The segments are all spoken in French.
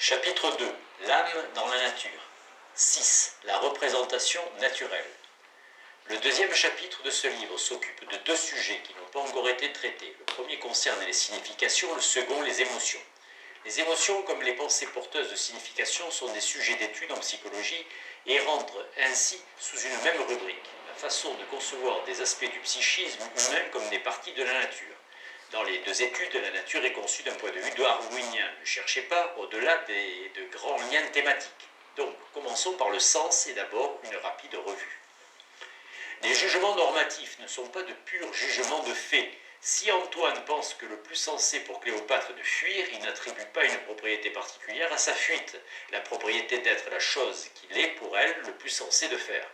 Chapitre 2. L'âme dans la nature. 6. La représentation naturelle. Le deuxième chapitre de ce livre s'occupe de deux sujets qui n'ont pas encore été traités. Le premier concerne les significations, le second les émotions. Les émotions, comme les pensées porteuses de signification, sont des sujets d'étude en psychologie et rentrent ainsi sous une même rubrique, la façon de concevoir des aspects du psychisme humain comme des parties de la nature. Dans les deux études, la nature est conçue d'un point de vue darwinien. Ne cherchez pas au-delà de grands liens thématiques. Donc, commençons par le sens et d'abord une rapide revue. Les jugements normatifs ne sont pas de purs jugements de faits. Si Antoine pense que le plus sensé pour Cléopâtre de fuir, il n'attribue pas une propriété particulière à sa fuite, la propriété d'être la chose qu'il est pour elle le plus sensé de faire.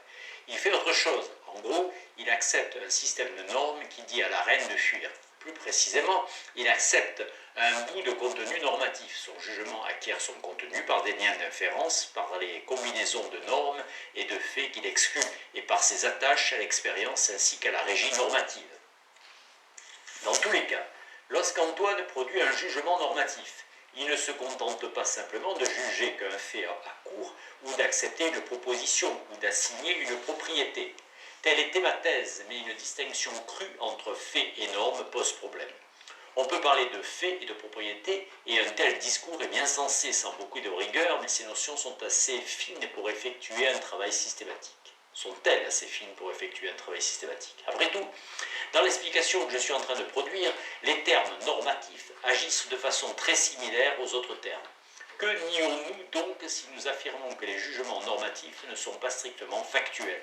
Il fait autre chose. En gros, il accepte un système de normes qui dit à la reine de fuir. Plus précisément, il accepte un bout de contenu normatif. Son jugement acquiert son contenu par des liens d'inférence, par les combinaisons de normes et de faits qu'il exclut, et par ses attaches à l'expérience ainsi qu'à la régie normative. Dans tous les cas, lorsqu'Antoine produit un jugement normatif, il ne se contente pas simplement de juger qu'un fait a cours ou d'accepter une proposition ou d'assigner une propriété. Telle était ma thèse, mais une distinction crue entre fait et norme pose problème. On peut parler de fait et de propriété, et un tel discours est bien sensé sans beaucoup de rigueur, mais ces notions sont assez fines pour effectuer un travail systématique. Sont-elles assez fines pour effectuer un travail systématique? Après tout, dans l'explication que je suis en train de produire, les termes normatifs agissent de façon très similaire aux autres termes. Que nions-nous donc si nous affirmons que les jugements normatifs ne sont pas strictement factuels?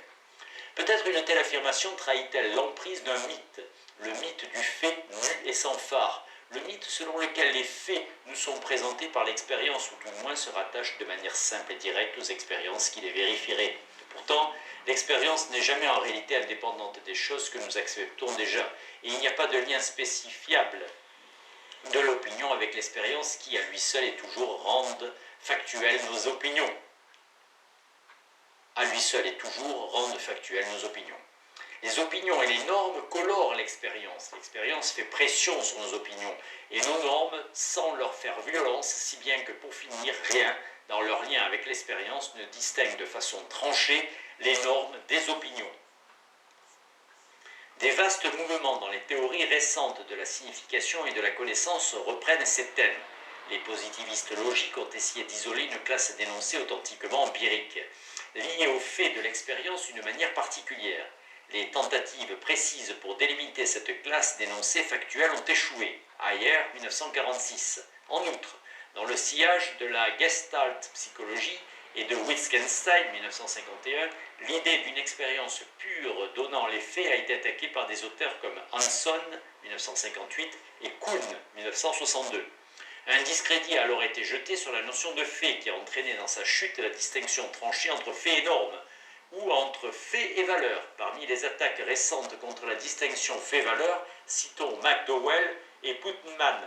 Peut-être une telle affirmation trahit-elle l'emprise d'un mythe, le mythe du fait nu et sans phare, le mythe selon lequel les faits nous sont présentés par l'expérience ou du moins se rattachent de manière simple et directe aux expériences qui les vérifieraient. Pourtant, l'expérience n'est jamais en réalité indépendante des choses que nous acceptons déjà, et il n'y a pas de lien spécifiable de l'opinion avec l'expérience qui, à lui seul et toujours, rende factuelles nos opinions. À lui seul et toujours, rendent factuelles nos opinions. Les opinions et les normes colorent l'expérience. L'expérience fait pression sur nos opinions, et nos normes, sans leur faire violence, si bien que pour finir, rien, dans leur lien avec l'expérience, ne distingue de façon tranchée les normes des opinions. Des vastes mouvements dans les théories récentes de la signification et de la connaissance reprennent ces thèmes. Les positivistes logiques ont essayé d'isoler une classe d'énoncés authentiquement empiriques, liés aux faits de l'expérience d'une manière particulière. Les tentatives précises pour délimiter cette classe d'énoncés factuels ont échoué. Ayer, 1946. En outre, dans le sillage de la Gestalt psychologie et de Wittgenstein, 1951, l'idée d'une expérience pure donnant les faits a été attaquée par des auteurs comme Hanson, 1958, et Kuhn, 1962. Un discrédit a alors été jeté sur la notion de fait qui a entraîné dans sa chute la distinction tranchée entre fait et norme, ou entre fait et valeur. Parmi les attaques récentes contre la distinction fait-valeur, citons McDowell et Putnam.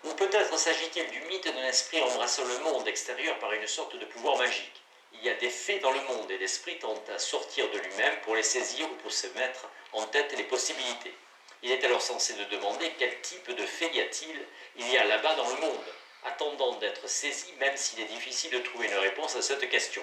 Ou peut-être s'agit-il du mythe d'un esprit embrassant le monde extérieur par une sorte de pouvoir magique. Il y a des faits dans le monde et l'esprit tente à sortir de lui-même pour les saisir ou pour se mettre en tête les possibilités. Il est alors censé de demander quel type de fait il y a là-bas dans le monde, attendant d'être saisi même s'il est difficile de trouver une réponse à cette question.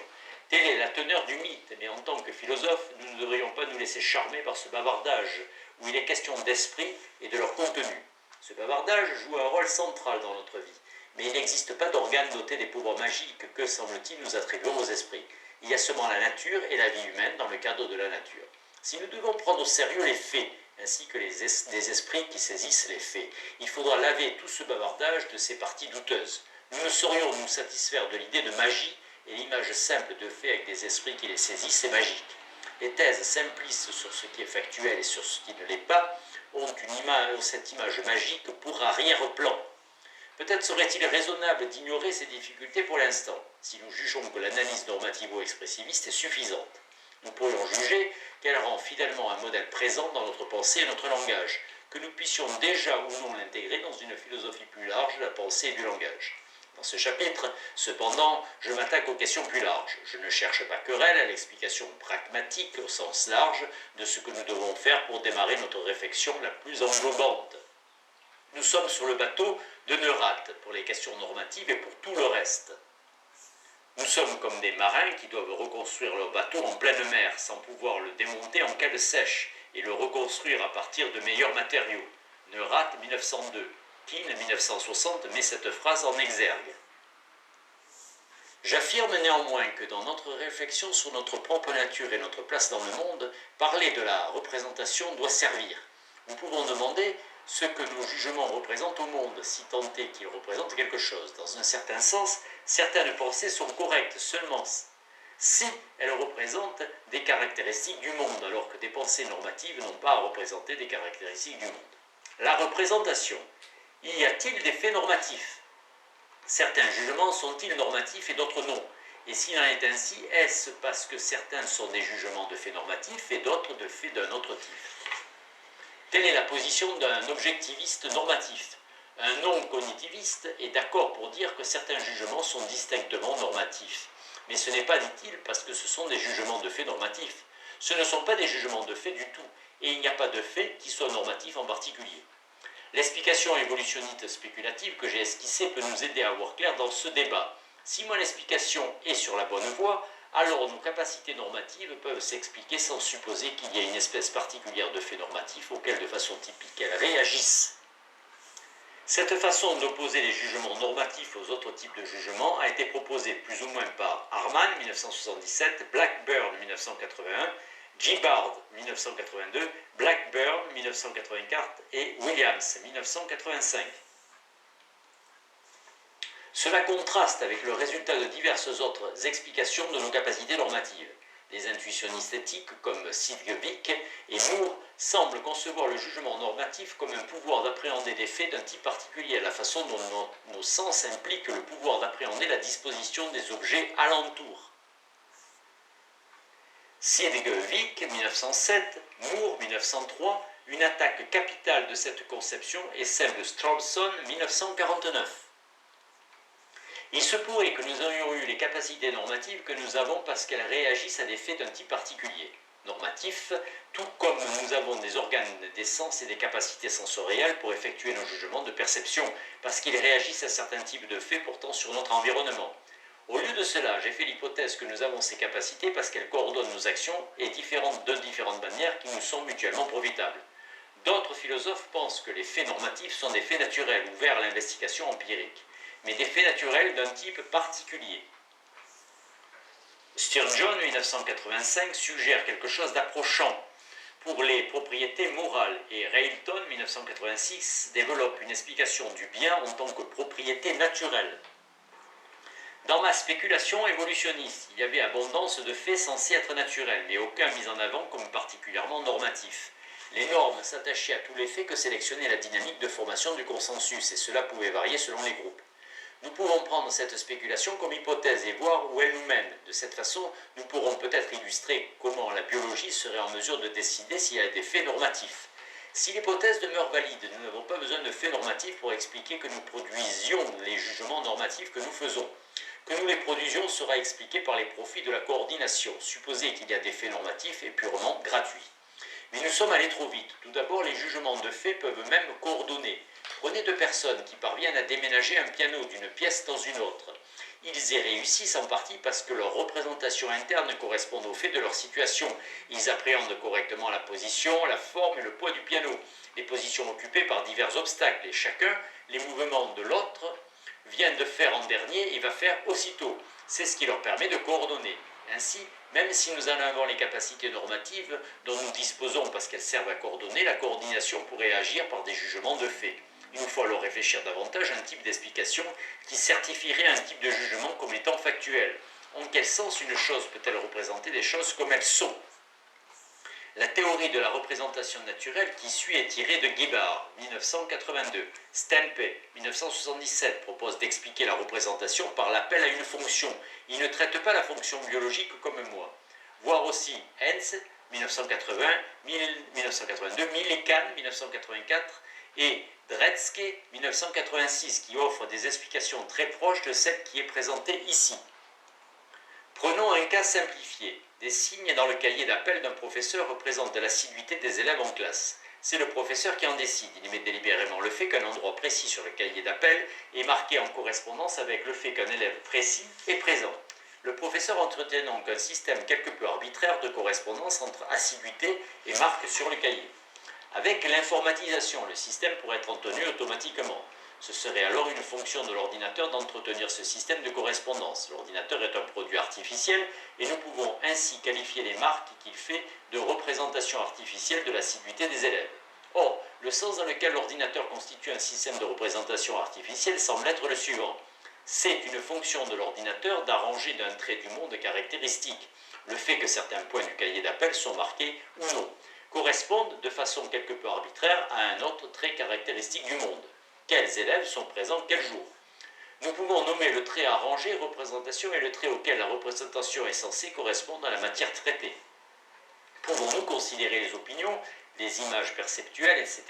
Telle est la teneur du mythe, mais en tant que philosophe, nous ne devrions pas nous laisser charmer par ce bavardage, où il est question d'esprit et de leur contenu. Ce bavardage joue un rôle central dans notre vie, mais il n'existe pas d'organe doté des pouvoirs magiques que, semble-t-il, nous attribuons aux esprits. Il y a seulement la nature et la vie humaine dans le cadre de la nature. Si nous devons prendre au sérieux les faits, ainsi que les esprits qui saisissent les faits, il faudra laver tout ce bavardage de ses parties douteuses. Nous ne saurions nous satisfaire de l'idée de magie, et l'image simple de faits avec des esprits qui les saisissent est magique. Les thèses simplistes sur ce qui est factuel et sur ce qui ne l'est pas ont cette image magique pour arrière-plan. Peut-être serait-il raisonnable d'ignorer ces difficultés pour l'instant, si nous jugeons que l'analyse normativo-expressiviste est suffisante. Nous pourrions juger qu'elle rend fidèlement un modèle présent dans notre pensée et notre langage, que nous puissions déjà ou non l'intégrer dans une philosophie plus large de la pensée et du langage. Dans ce chapitre, cependant, je m'attaque aux questions plus larges. Je ne cherche pas querelle à l'explication pragmatique au sens large de ce que nous devons faire pour démarrer notre réflexion la plus englobante. Nous sommes sur le bateau de Neurath pour les questions normatives et pour tout le reste. Nous sommes comme des marins qui doivent reconstruire leur bateau en pleine mer sans pouvoir le démonter en cale sèche et le reconstruire à partir de meilleurs matériaux. Neurath 1902. Keane 1960 met cette phrase en exergue. J'affirme néanmoins que dans notre réflexion sur notre propre nature et notre place dans le monde, parler de la représentation doit servir. Nous pouvons demander ce que nos jugements représentent au monde, si tant est qu'ils représentent quelque chose. Dans un certain sens, certaines pensées sont correctes seulement si elles représentent des caractéristiques du monde, alors que des pensées normatives n'ont pas à représenter des caractéristiques du monde. La représentation. Y a-t-il des faits normatifs ? Certains jugements sont-ils normatifs et d'autres non? Et s'il en est ainsi, est-ce parce que certains sont des jugements de faits normatifs et d'autres de faits d'un autre type? Telle est la position d'un objectiviste normatif. Un non-cognitiviste est d'accord pour dire que certains jugements sont distinctement normatifs. Mais ce n'est pas, dit-il, parce que ce sont des jugements de faits normatifs. Ce ne sont pas des jugements de faits du tout, et il n'y a pas de fait qui soit normatif en particulier. L'explication évolutionniste spéculative que j'ai esquissée peut nous aider à voir clair dans ce débat. Si mon explication est sur la bonne voie, alors nos capacités normatives peuvent s'expliquer sans supposer qu'il y ait une espèce particulière de fait normatif auquel de façon typique elles réagissent. Cette façon d'opposer les jugements normatifs aux autres types de jugements a été proposée plus ou moins par Harman 1977, Blackburn 1981, Gibbard 1982, Blackburn 1984 et Williams 1985. Cela contraste avec le résultat de diverses autres explications de nos capacités normatives. Les intuitionnistes éthiques comme Sidgwick et Moore semblent concevoir le jugement normatif comme un pouvoir d'appréhender des faits d'un type particulier, à la façon dont nos sens impliquent le pouvoir d'appréhender la disposition des objets alentour. Sidgwick 1907, Moore 1903, une attaque capitale de cette conception est celle de Strawson 1949. Il se pourrait que nous ayons eu les capacités normatives que nous avons parce qu'elles réagissent à des faits d'un type particulier, normatif, tout comme nous avons des organes des sens et des capacités sensorielles pour effectuer nos jugements de perception, parce qu'ils réagissent à certains types de faits portant sur notre environnement. Au lieu de cela, j'ai fait l'hypothèse que nous avons ces capacités parce qu'elles coordonnent nos actions et de différentes manières qui nous sont mutuellement profitables. D'autres philosophes pensent que les faits normatifs sont des faits naturels ouverts à l'investigation empirique, mais des faits naturels d'un type particulier. Sturgeon, 1985, suggère quelque chose d'approchant pour les propriétés morales et Railton, 1986, développe une explication du bien en tant que propriété naturelle. Dans ma spéculation évolutionniste, il y avait abondance de faits censés être naturels, mais aucun mis en avant comme particulièrement normatif. Les normes s'attachaient à tous les faits que sélectionnait la dynamique de formation du consensus, et cela pouvait varier selon les groupes. Nous pouvons prendre cette spéculation comme hypothèse et voir où elle nous mène. De cette façon, nous pourrons peut-être illustrer comment la biologie serait en mesure de décider s'il y a des faits normatifs. Si l'hypothèse demeure valide, nous n'avons pas besoin de faits normatifs pour expliquer que nous produisions les jugements normatifs que nous faisons. Que nous les produisions sera expliqué par les profits de la coordination. Supposer qu'il y a des faits normatifs est purement gratuit. Mais nous sommes allés trop vite. Tout d'abord, les jugements de faits peuvent même coordonner. Prenez deux personnes qui parviennent à déménager un piano d'une pièce dans une autre. Ils y réussissent en partie parce que leur représentation interne correspond au fait de leur situation. Ils appréhendent correctement la position, la forme et le poids du piano, les positions occupées par divers obstacles, et chacun, les mouvements de l'autre, vient de faire en dernier et va faire aussitôt. C'est ce qui leur permet de coordonner. Ainsi, même si nous en avons les capacités normatives dont nous disposons parce qu'elles servent à coordonner, la coordination pourrait agir par des jugements de fait. Il nous faut alors réfléchir davantage à un type d'explication qui certifierait un type de jugement comme étant factuel. En quel sens une chose peut-elle représenter des choses comme elles sont? La théorie de la représentation naturelle qui suit est tirée de Gibbard, 1982. Stempe, 1977, propose d'expliquer la représentation par l'appel à une fonction. Il ne traite pas la fonction biologique comme moi. Voir aussi Hens, 1982, Millikan, 1984, et Dretske, 1986, qui offrent des explications très proches de celle qui est présentée ici. Prenons un cas simplifié. Des signes dans le cahier d'appel d'un professeur représentent l'assiduité des élèves en classe. C'est le professeur qui en décide. Il met délibérément le fait qu'un endroit précis sur le cahier d'appel est marqué en correspondance avec le fait qu'un élève précis est présent. Le professeur entretient donc un système quelque peu arbitraire de correspondance entre assiduité et marque sur le cahier. Avec l'informatisation, le système pourrait être entretenu automatiquement. Ce serait alors une fonction de l'ordinateur d'entretenir ce système de correspondance. L'ordinateur est un produit artificiel et nous pouvons ainsi qualifier les marques qu'il fait de représentation artificielle de l'assiduité des élèves. Or, le sens dans lequel l'ordinateur constitue un système de représentation artificielle semble être le suivant. C'est une fonction de l'ordinateur d'arranger d'un trait du monde caractéristique. Le fait que certains points du cahier d'appel sont marqués ou non correspondent de façon quelque peu arbitraire à un autre trait caractéristique du monde. Quels élèves sont présents quel jour? Nous pouvons nommer le trait arrangé représentation et le trait auquel la représentation est censée correspondre à la matière traitée. Pouvons-nous considérer les opinions, les images perceptuelles, etc.,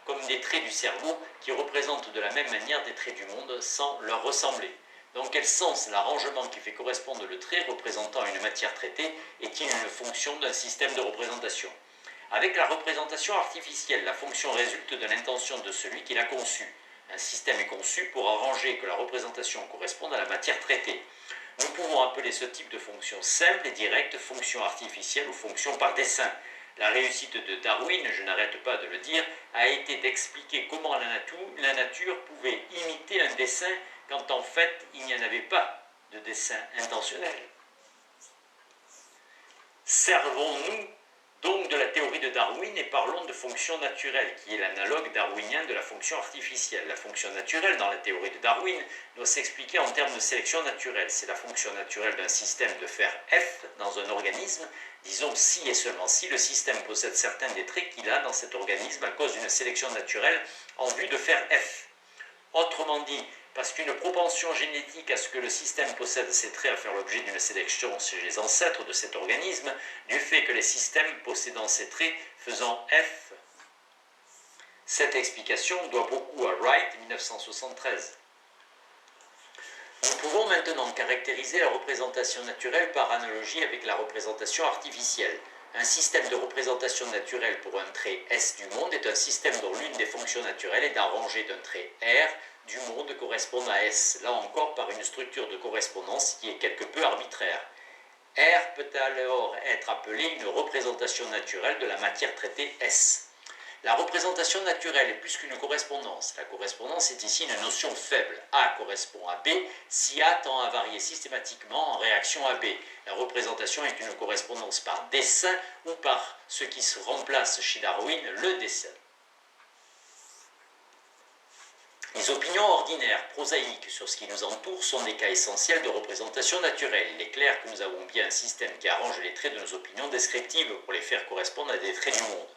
comme des traits du cerveau qui représentent de la même manière des traits du monde sans leur ressembler? Dans quel sens l'arrangement qui fait correspondre le trait représentant une matière traitée est-il une fonction d'un système de représentation? Avec la représentation artificielle, la fonction résulte de l'intention de celui qui l'a conçue. Un système est conçu pour arranger que la représentation corresponde à la matière traitée. Nous pouvons appeler ce type de fonction simple et directe fonction artificielle ou fonction par dessin. La réussite de Darwin, je n'arrête pas de le dire, a été d'expliquer comment la nature pouvait imiter un dessin quand en fait il n'y en avait pas de dessin intentionnel. Servons-nous donc de la théorie de Darwin et parlons de fonction naturelle, qui est l'analogue darwinien de la fonction artificielle. La fonction naturelle, dans la théorie de Darwin, doit s'expliquer en termes de sélection naturelle. C'est la fonction naturelle d'un système de faire f dans un organisme, disons si et seulement si le système possède certains des traits qu'il a dans cet organisme à cause d'une sélection naturelle en vue de faire f. Autrement dit, parce qu'une propension génétique à ce que le système possède ces traits à faire l'objet d'une sélection chez les ancêtres de cet organisme, du fait que les systèmes possédant ces traits faisant F. Cette explication doit beaucoup à Wright, 1973. Nous pouvons maintenant caractériser la représentation naturelle par analogie avec la représentation artificielle. Un système de représentation naturelle pour un trait S du monde est un système dont l'une des fonctions naturelles est d'arranger d'un trait R du monde correspond à S, là encore par une structure de correspondance qui est quelque peu arbitraire. R peut alors être appelé une représentation naturelle de la matière traitée S. La représentation naturelle est plus qu'une correspondance. La correspondance est ici une notion faible. A correspond à B si A tend à varier systématiquement en réaction à B. La représentation est une correspondance par dessin ou par ce qui se remplace chez Darwin, le dessin. Les opinions ordinaires, prosaïques sur ce qui nous entoure sont des cas essentiels de représentation naturelle. Il est clair que nous avons bien un système qui arrange les traits de nos opinions descriptives pour les faire correspondre à des traits du monde.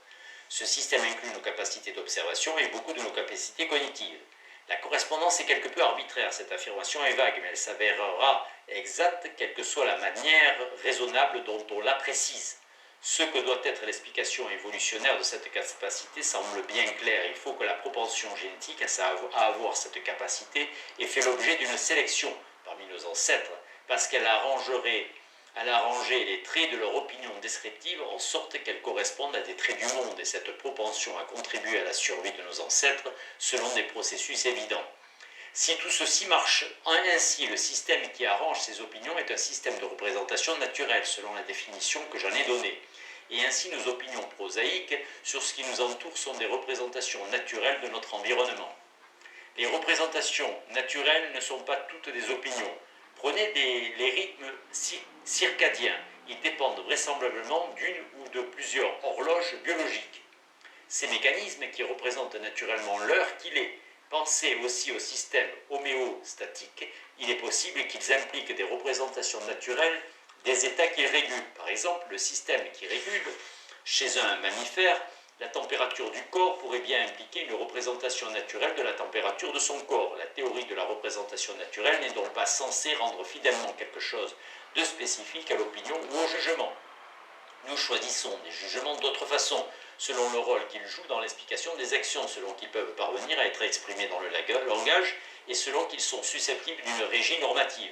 Ce système inclut nos capacités d'observation et beaucoup de nos capacités cognitives. La correspondance est quelque peu arbitraire, cette affirmation est vague, mais elle s'avérera exacte quelle que soit la manière raisonnable dont on la précise. Ce que doit être l'explication évolutionnaire de cette capacité semble bien clair. Il faut que la propension génétique à avoir cette capacité ait fait l'objet d'une sélection parmi nos ancêtres, parce qu'elle a arrangé les traits de leur opinion descriptive en sorte qu'elles correspondent à des traits du monde, et cette propension a contribué à la survie de nos ancêtres selon des processus évidents. Si tout ceci marche ainsi, le système qui arrange ces opinions est un système de représentation naturelle, selon la définition que j'en ai donnée. Et ainsi, nos opinions prosaïques sur ce qui nous entoure sont des représentations naturelles de notre environnement. Les représentations naturelles ne sont pas toutes des opinions. Prenez les rythmes circadiens. Ils dépendent vraisemblablement d'une ou de plusieurs horloges biologiques. Ces mécanismes qui représentent naturellement l'heure qu'il est. Pensez aussi au système homéostatique. Il est possible qu'ils impliquent des représentations naturelles des états qu'ils régulent. Par exemple, le système qui régule, chez un mammifère, la température du corps pourrait bien impliquer une représentation naturelle de la température de son corps. La théorie de la représentation naturelle n'est donc pas censée rendre fidèlement quelque chose de spécifique à l'opinion ou au jugement. Nous choisissons des jugements d'autre façon, selon le rôle qu'ils jouent dans l'explication des actions, selon qu'ils peuvent parvenir à être exprimés dans le langage et selon qu'ils sont susceptibles d'une régie normative.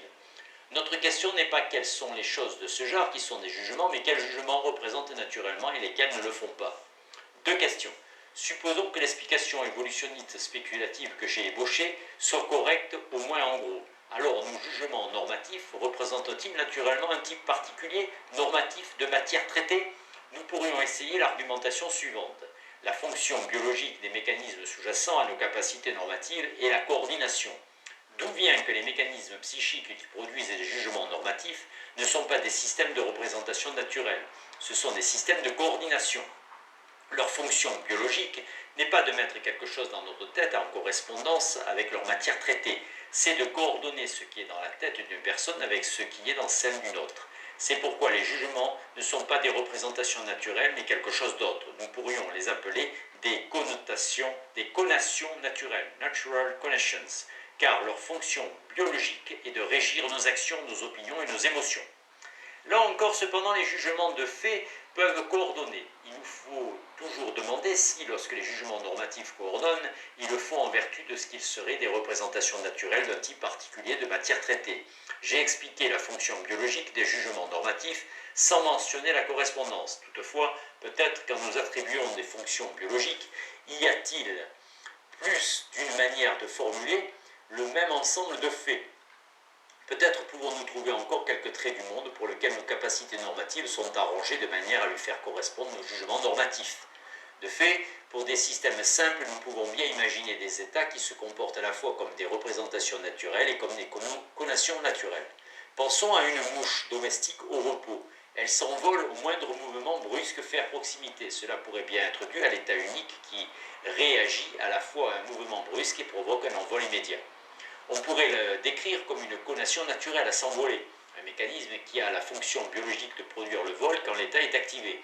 Notre question n'est pas quelles sont les choses de ce genre qui sont des jugements, mais quels jugements représentent naturellement et lesquels ne le font pas. Deux questions. Supposons que l'explication évolutionniste spéculative que j'ai ébauchée soit correcte, au moins en gros. Alors, nos jugements normatifs représentent-ils naturellement un type particulier, normatif, de matière traitée? Nous pourrions essayer l'argumentation suivante. La fonction biologique des mécanismes sous-jacents à nos capacités normatives est la coordination. D'où vient que les mécanismes psychiques qui produisent des jugements normatifs ne sont pas des systèmes de représentation naturelle, ce sont des systèmes de coordination. Leur fonction biologique n'est pas de mettre quelque chose dans notre tête en correspondance avec leur matière traitée, c'est de coordonner ce qui est dans la tête d'une personne avec ce qui est dans celle d'une autre. C'est pourquoi les jugements ne sont pas des représentations naturelles, mais quelque chose d'autre. Nous pourrions les appeler des conations naturelles, natural conations, car leur fonction biologique est de régir nos actions, nos opinions et nos émotions. Là encore, cependant, les jugements de fait peuvent coordonner. Il nous faut toujours demander si, lorsque les jugements normatifs coordonnent, ils le font en vertu de ce qu'ils seraient des représentations naturelles d'un type particulier de matière traitée. J'ai expliqué la fonction biologique des jugements normatifs sans mentionner la correspondance. Toutefois, peut-être quand nous attribuons des fonctions biologiques, y a-t-il plus d'une manière de formuler le même ensemble de faits? Peut-être pouvons-nous trouver encore quelques traits du monde pour lesquels nos capacités normatives sont arrangées de manière à lui faire correspondre nos jugements normatifs. De fait, pour des systèmes simples, nous pouvons bien imaginer des états qui se comportent à la fois comme des représentations naturelles et comme des conations naturelles. Pensons à une mouche domestique au repos. Elle s'envole au moindre mouvement brusque fait à proximité. Cela pourrait bien être dû à l'état unique qui réagit à la fois à un mouvement brusque et provoque un envol immédiat. On pourrait le décrire comme une conation naturelle à s'envoler, un mécanisme qui a la fonction biologique de produire le vol quand l'état est activé.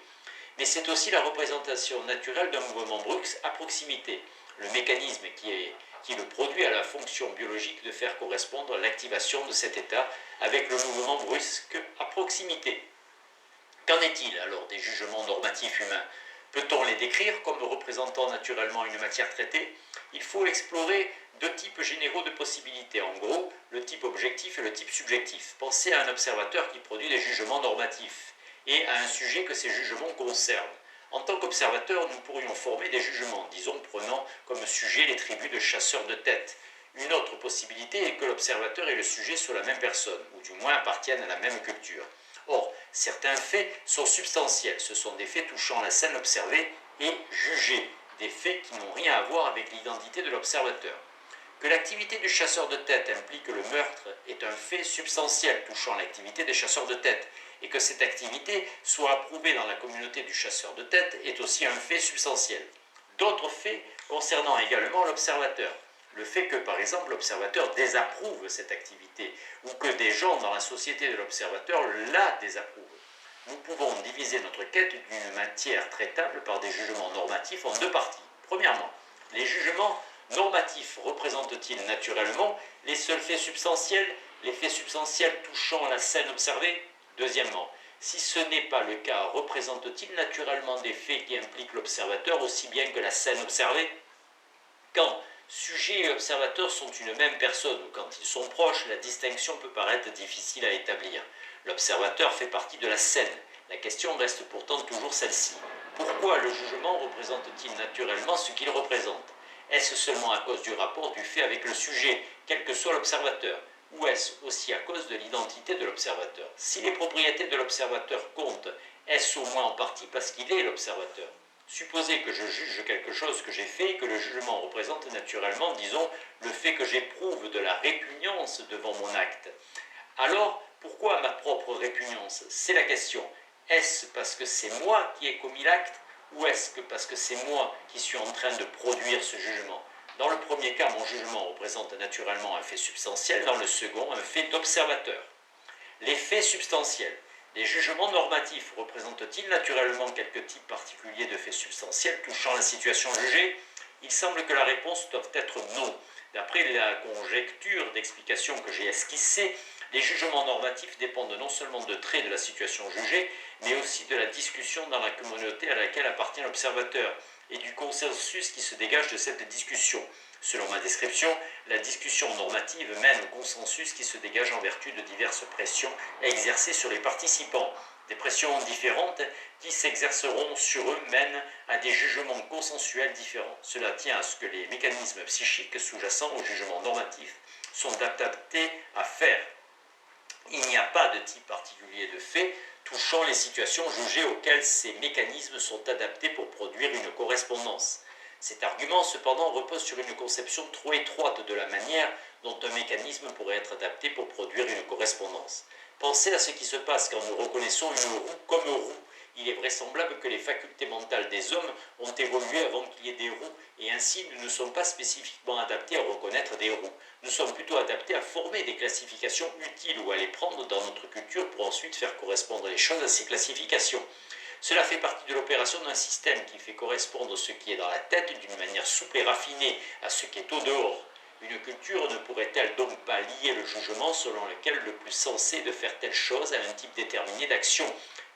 Mais c'est aussi la représentation naturelle d'un mouvement brusque à proximité. Le mécanisme qui le produit a la fonction biologique de faire correspondre l'activation de cet état avec le mouvement brusque à proximité. Qu'en est-il alors des jugements normatifs humains? Peut-on les décrire comme représentant naturellement une matière traitée? Il faut explorer deux types généraux de possibilités. En gros, le type objectif et le type subjectif. Pensez à un observateur qui produit des jugements normatifs et à un sujet que ces jugements concernent. En tant qu'observateur, nous pourrions former des jugements, disons prenant comme sujet les tribus de chasseurs de tête. Une autre possibilité est que l'observateur et le sujet soient la même personne, ou du moins appartiennent à la même culture. Or, certains faits sont substantiels, ce sont des faits touchant la scène observée et jugée, des faits qui n'ont rien à voir avec l'identité de l'observateur. Que l'activité du chasseur de tête implique le meurtre est un fait substantiel touchant l'activité des chasseurs de tête, et que cette activité soit approuvée dans la communauté du chasseur de tête est aussi un fait substantiel. D'autres faits concernant également l'observateur. Le fait que, par exemple, l'observateur désapprouve cette activité, ou que des gens dans la société de l'observateur la désapprouvent. Nous pouvons diviser notre quête d'une matière traitable par des jugements normatifs en deux parties. Premièrement, les jugements normatifs représentent-ils naturellement les seuls faits substantiels, les faits substantiels touchant la scène observée? Deuxièmement, si ce n'est pas le cas, représentent-ils naturellement des faits qui impliquent l'observateur aussi bien que la scène observée? Quand sujet et observateur sont une même personne ou quand ils sont proches, la distinction peut paraître difficile à établir. L'observateur fait partie de la scène. La question reste pourtant toujours celle-ci. Pourquoi le jugement représente-t-il naturellement ce qu'il représente? Est-ce seulement à cause du rapport du fait avec le sujet, quel que soit l'observateur? Ou est-ce aussi à cause de l'identité de l'observateur? Si les propriétés de l'observateur comptent, est-ce au moins en partie parce qu'il est l'observateur? Supposez que je juge quelque chose que j'ai fait et que le jugement représente naturellement, disons, le fait que j'éprouve de la répugnance devant mon acte. Alors, pourquoi ma propre répugnance? C'est la question. Est-ce parce que c'est moi qui ai commis l'acte ou est-ce que parce que c'est moi qui suis en train de produire ce jugement? Dans le premier cas, mon jugement représente naturellement un fait substantiel, dans le second, un fait d'observateur. Les faits substantiels. Les jugements normatifs représentent-ils naturellement quelque type particulier de faits substantiels touchant la situation jugée? Il semble que la réponse doit être non. D'après la conjecture d'explication que j'ai esquissée, les jugements normatifs dépendent non seulement de traits de la situation jugée, mais aussi de la discussion dans la communauté à laquelle appartient l'observateur et du consensus qui se dégage de cette discussion. Selon ma description, la discussion normative mène au consensus qui se dégage en vertu de diverses pressions exercées sur les participants. Des pressions différentes qui s'exerceront sur eux mènent à des jugements consensuels différents. Cela tient à ce que les mécanismes psychiques sous-jacents au jugement normatif sont adaptés à faire. Il n'y a pas de type particulier de fait touchant les situations jugées auxquelles ces mécanismes sont adaptés pour produire une correspondance. Cet argument, cependant, repose sur une conception trop étroite de la manière dont un mécanisme pourrait être adapté pour produire une correspondance. Pensez à ce qui se passe quand nous reconnaissons une roue comme roue. Il est vraisemblable que les facultés mentales des hommes ont évolué avant qu'il y ait des roues, et ainsi nous ne sommes pas spécifiquement adaptés à reconnaître des roues. Nous sommes plutôt adaptés à former des classifications utiles ou à les prendre dans notre culture pour ensuite faire correspondre les choses à ces classifications. Cela fait partie de l'opération d'un système qui fait correspondre ce qui est dans la tête d'une manière souple et raffinée à ce qui est au dehors. Une culture ne pourrait-elle donc pas lier le jugement selon lequel le plus sensé est de faire telle chose à un type déterminé d'action,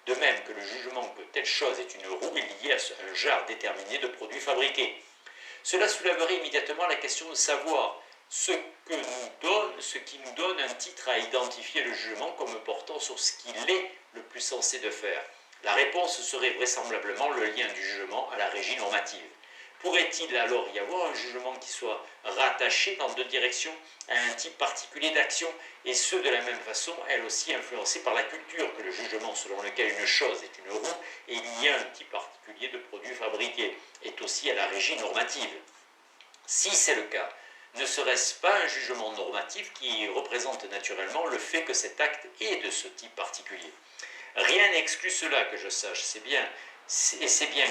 de même que le jugement que telle chose est une roue est lié à un genre déterminé de produits fabriqués. Cela soulèverait immédiatement la question de savoir ce qui nous donne un titre à identifier le jugement comme portant sur ce qu'il est le plus sensé de faire. La réponse serait vraisemblablement le lien du jugement à la régie normative. Pourrait-il alors y avoir un jugement qui soit rattaché dans deux directions à un type particulier d'action, et ce de la même façon, elle aussi influencée par la culture, que le jugement selon lequel une chose est une roue et il y a un type particulier de produit fabriqué, est aussi à la régie normative? Si c'est le cas, ne serait-ce pas un jugement normatif qui représente naturellement le fait que cet acte est de ce type particulier? Rien n'exclut cela que je sache, c'est bien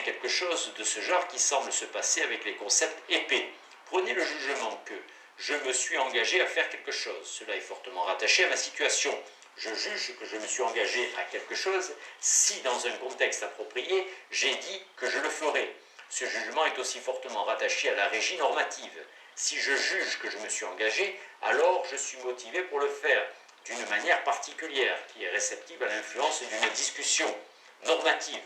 quelque chose de ce genre qui semble se passer avec les concepts épais. Prenez le jugement que je me suis engagé à faire quelque chose. Cela est fortement rattaché à ma situation. Je juge que je me suis engagé à quelque chose si, dans un contexte approprié, j'ai dit que je le ferai. Ce jugement est aussi fortement rattaché à la régie normative. Si je juge que je me suis engagé, alors je suis motivé pour le faire d'une manière particulière, qui est réceptive à l'influence d'une discussion normative.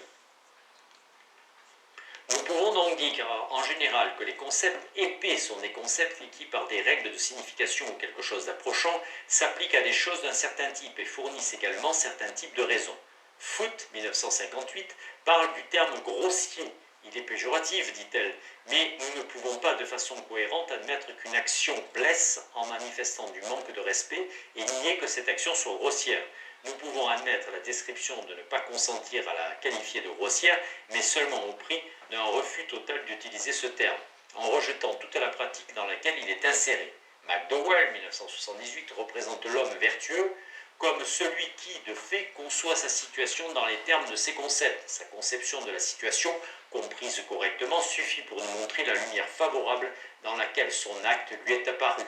Nous pouvons donc dire en général que les concepts épais sont des concepts qui, par des règles de signification ou quelque chose d'approchant, s'appliquent à des choses d'un certain type et fournissent également certains types de raisons. Foote, 1958, parle du terme grossier. Il est péjoratif, dit-elle, mais nous ne pouvons pas de façon cohérente admettre qu'une action blesse en manifestant du manque de respect et nier que cette action soit grossière. Nous pouvons admettre la description de ne pas consentir à la qualifier de grossière, mais seulement au prix d'un refus total d'utiliser ce terme, en rejetant toute la pratique dans laquelle il est inséré. McDowell, 1978, représente l'homme vertueux comme celui qui, de fait, conçoit sa situation dans les termes de ses concepts. Sa conception de la situation, comprise correctement, suffit pour nous montrer la lumière favorable dans laquelle son acte lui est apparu.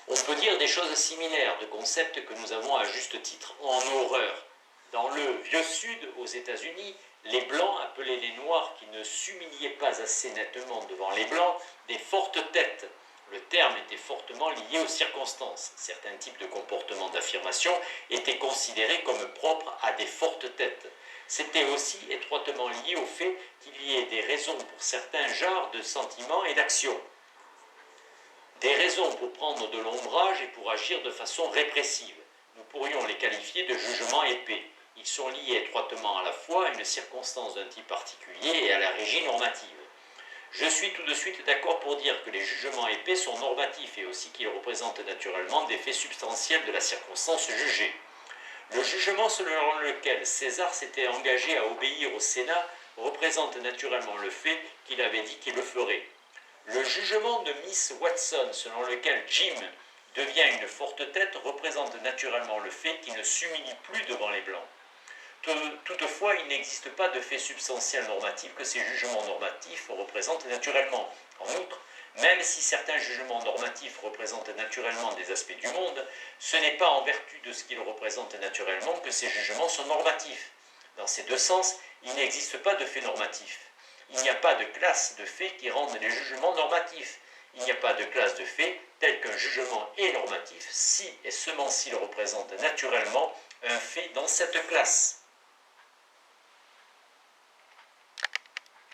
On peut dire des choses similaires de concepts que nous avons à juste titre en horreur. Dans le Vieux Sud, aux États-Unis, les Blancs appelaient les Noirs qui ne s'humiliaient pas assez nettement devant les Blancs des fortes têtes. Le terme était fortement lié aux circonstances. Certains types de comportements d'affirmation étaient considérés comme propres à des fortes têtes. C'était aussi étroitement lié au fait qu'il y ait des raisons pour certains genres de sentiments et d'actions. Des raisons pour prendre de l'ombrage et pour agir de façon répressive. Nous pourrions les qualifier de jugements épais. Ils sont liés étroitement à la fois à une circonstance d'un type particulier et à la régie normative. Je suis tout de suite d'accord pour dire que les jugements épais sont normatifs et aussi qu'ils représentent naturellement des faits substantiels de la circonstance jugée. Le jugement selon lequel César s'était engagé à obéir au Sénat représente naturellement le fait qu'il avait dit qu'il le ferait. Le jugement de Miss Watson selon lequel Jim devient une forte tête représente naturellement le fait qu'il ne s'humilie plus devant les Blancs. Toutefois, il n'existe pas de fait substantiel normatif que ces jugements normatifs représentent naturellement. En outre, même si certains jugements normatifs représentent naturellement des aspects du monde, ce n'est pas en vertu de ce qu'ils représentent naturellement que ces jugements sont normatifs. Dans ces deux sens, il n'existe pas de fait normatif. Il n'y a pas de classe de faits qui rendent les jugements normatifs. Il n'y a pas de classe de faits tel qu'un jugement est normatif si et seulement s'il représente naturellement un fait dans cette classe.